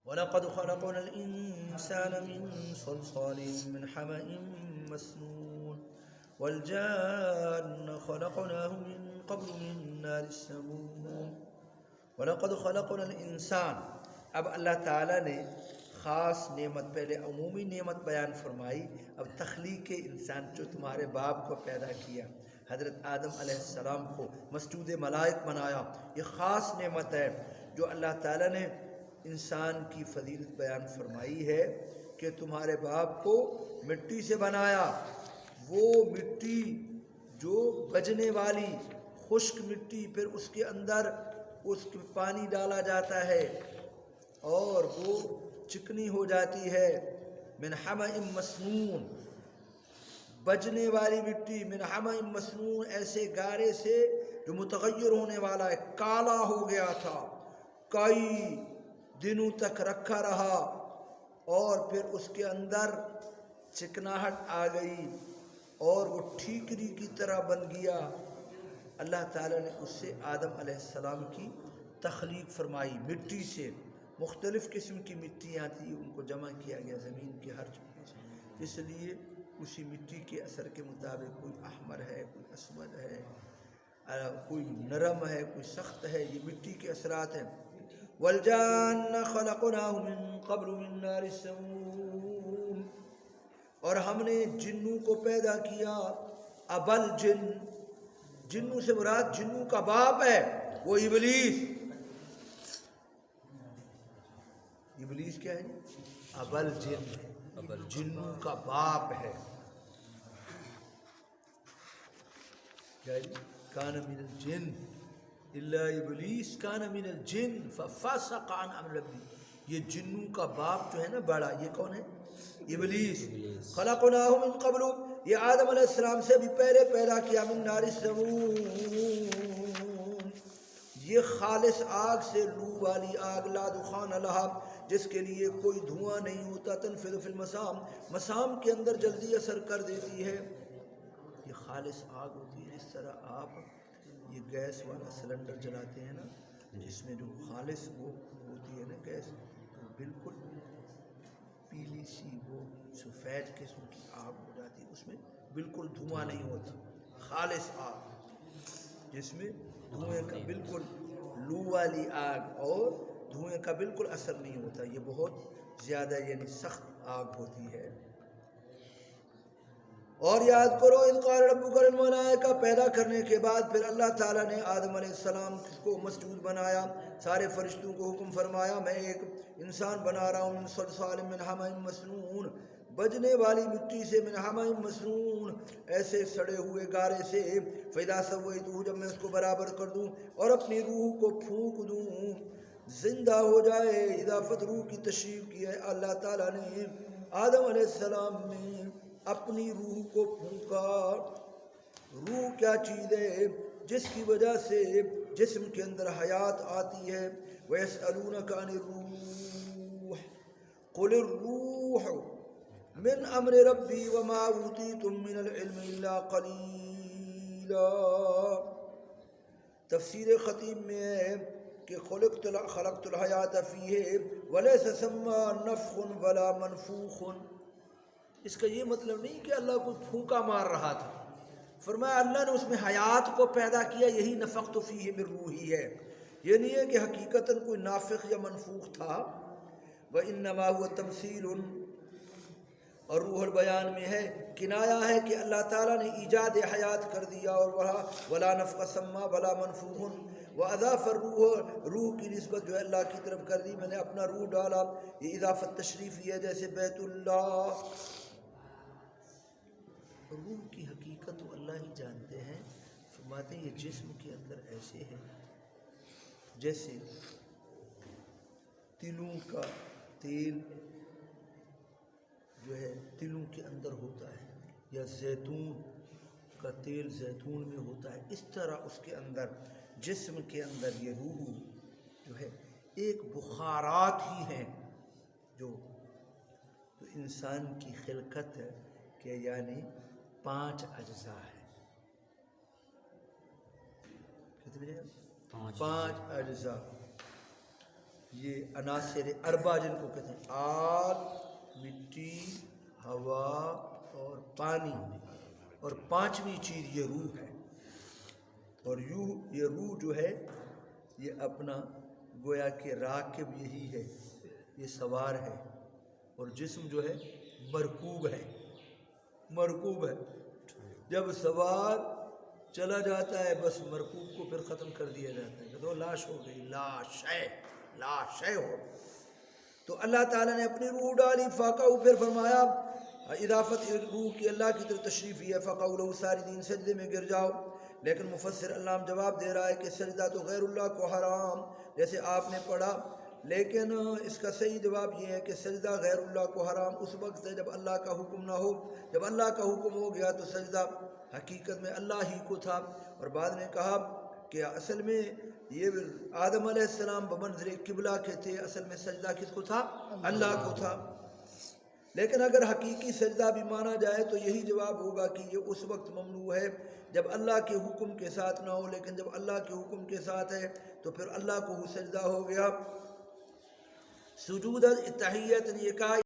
وَلَقَدْ خَلَقْنَا الْإِنسَانَ مِنْ صَلْصَالٍ مِنْ حَمَإٍ مَسْنُونٍ وَالْجَانَّ خَلَقْنَاهُ مِنْ قَبْلُ مِنْ نَارِ السَّمُومِ وَلَقَدْ خَلَقْنَا الْإِنسَانَ. اب اللہ تعالیٰ نے خاص نعمت، پہلے عمومی نعمت بیان فرمائی، اب تخلیق انسان، جو تمہارے باپ کو پیدا کیا، حضرت آدم علیہ السلام کو مسجود ملائک بنایا، یہ خاص نعمت ہے جو اللہ تعالیٰ نے انسان کی فضیلت بیان فرمائی ہے کہ تمہارے باپ کو مٹی سے بنایا، وہ مٹی جو گجنے والی خشک مٹی، پھر اس کے اندر اس کے پانی ڈالا جاتا ہے اور وہ چکنی ہو جاتی ہے، من حمأ مسنون، بجنے والی مٹی، من حمأ مسنون، ایسے گارے سے جو متغیر ہونے والا ہے، کالا ہو گیا تھا، کئی دنوں تک رکھا رہا اور پھر اس کے اندر چکناہٹ آ گئی اور وہ ٹھیکری کی طرح بن گیا۔ اللہ تعالیٰ نے اس سے آدم علیہ السلام کی تخلیق فرمائی، مٹی سے، مختلف قسم کی مٹیاں تھیں، ان کو جمع کیا گیا زمین کے ہر جگہ سے، اس لیے اسی مٹی کے اثر کے مطابق کوئی احمر ہے، کوئی اسود ہے، کوئی نرم ہے، کوئی سخت ہے، یہ مٹی کے اثرات ہیں۔ وَالْجَانَّ خَلَقْنَاهُ مِن قَبْلُ مِن نَارِ السَّمُومِ، اور ہم نے جنوں کو پیدا کیا، ابل جن، جنوں سے مراد جنوں کا باپ ہے وہ ابلیس۔ ابلیس کیا ہے؟ ابل جن، جنوں کا باپ ہے۔ کان من الجن الا ابلیس کان من الجن ففسق عن امر ربی، یہ جنوں کا باپ جو ہے نا بڑا، یہ کون ہے؟ ابلیس۔ خلقناہ من قبل، یہ آدم علیہ السلام سے بھی پہلے پیدا کیا، من نار السموم، یہ خالص آگ سے، لو والی آگ، لا دخان لہا، جس کے لیے کوئی دھواں نہیں ہوتا، تنفذ فی المسام، مسام کے اندر جلدی اثر کر دیتی ہے، یہ خالص آگ ہوتی ہے۔ جس طرح آپ یہ گیس والا سلنڈر جلاتے ہیں نا، جس میں جو خالص وہ ہوتی ہے نا گیس، بالکل پیلی سی وہ سفید قسم کی آگ ہو جاتی ہے، اس میں بالکل دھواں نہیں ہوتا، خالص آگ جس میں دھوئیں کا بالکل، لو والی آگ اور دھوئیں کا بالکل اثر نہیں ہوتا، یہ بہت زیادہ یعنی سخت آگ ہوتی ہے۔ اور یاد کرو اذ قال ربک للملائکہ، پیدا کرنے کے بعد پھر اللہ تعالیٰ نے آدم علیہ السلام کو مسجود بنایا، سارے فرشتوں کو حکم فرمایا میں ایک انسان بنا رہا ہوں، من صلصال من حمأ مسنون، بجنے والی مٹی سے، من حمأ مسنون، ایسے سڑے ہوئے گارے سے، فاذا سویتہ، جب میں اس کو برابر کر دوں اور اپنی روح کو پھونک دوں، زندہ ہو جائے۔ اضافت روح کی تشریف کی ہے اللہ تعالیٰ نے، آدم علیہ السلام نے اپنی روح کو پھونکا۔ روح کیا چیز ہے؟ جس کی وجہ سے جسم کے اندر حیات آتی ہے۔ وَيَسْأَلُونَكَ عَنِ الرُّوحِ قُلِ الرُّوحُ مِنْ أَمْرِ رَبِّي وَمَا أُوتِيتُم مِّنَ الْعِلْمِ إِلَّا قَلِيلًا۔ تفسیر خطیب میں ہے کہ خلقت الحیات فیہ ولیس ثم نفخ ولا منفوخ، اس کا یہ مطلب نہیں کہ اللہ کو پھونکا مار رہا تھا، فرمایا اللہ نے اس میں حیات کو پیدا کیا، یہی نفخت فیہ من روحی ہے، یہ نہیں ہے کہ حقیقتاً کوئی نافخ یا منفوخ تھا۔ وَإِنَّمَا هُوَ تَمْثِيلٌ، اور روح البیان میں ہے کنایا ہے کہ اللہ تعالیٰ نے ایجاد حیات کر دیا، اور ولا نفخ ثم ولا منفوخ، واضاف الروح، روح کی نسبت جو ہے اللہ کی طرف کر دی، میں نے اپنا روح ڈالا، یہ اضافت تشریفی ہے، جیسے بیت اللہ۔ روح کی حقیقت تو اللہ ہی جانتے ہیں، فرماتے ہیں یہ جسم کے اندر ایسے ہے جیسے تلوں کا تیل جو ہے تلوں کے اندر ہوتا ہے، یا زیتون کا تیل زیتون میں ہوتا ہے، اس طرح اس کے اندر جسم کے اندر یہ روح جو ہے ایک بخارات ہی ہیں، جو انسان کی خلقت ہے کہ یعنی 5 اجزاء ہے، کتنے ہیں؟ 5 اجزاء، یہ عناصر اربع جن کو کہتے ہیں، آگ، مٹی، ہوا اور پانی، اور پانچویں چیز یہ روح ہے۔ اور یہ روح جو ہے یہ اپنا گویا کہ راکب یہی ہے، یہ سوار ہے، اور جسم جو ہے مرکوب ہے، مرکوب ہے۔ جب سوار چلا جاتا ہے بس مرکوب کو پھر ختم کر دیا جاتا ہے کہ دو لاش ہو گئی، لاش ہو۔ تو اللہ تعالیٰ نے اپنی روح ڈالی، فاقہ پھر فرمایا اضافت روح کی اللہ کی طرف تشریف ہے، فقعوا لہ ساجدین، سجدے میں گر جاؤ۔ لیکن مفسر علام جواب دے رہا ہے کہ سجدہ تو غیر اللہ کو حرام، جیسے آپ نے پڑھا، لیکن اس کا صحیح جواب یہ ہے کہ سجدہ غیر اللہ کو حرام اس وقت ہے جب اللہ کا حکم نہ ہو۔ جب اللہ کا حکم ہو گیا تو سجدہ حقیقت میں اللہ ہی کو تھا۔ اور بعد نے کہا کہ اصل میں یہ آدم علیہ السلام بمنظر قبلہ کے تھے، اصل میں سجدہ کس کو تھا؟ اللہ کو تھا۔ لیکن اگر حقیقی سجدہ بھی مانا جائے تو یہی جواب ہوگا کہ یہ اس وقت ممنوع ہے جب اللہ کے حکم کے ساتھ نہ ہو، لیکن جب اللہ کے حکم کے ساتھ ہے تو پھر اللہ کو سجدہ ہو گیا۔ سجود التحیت نے یہ کہا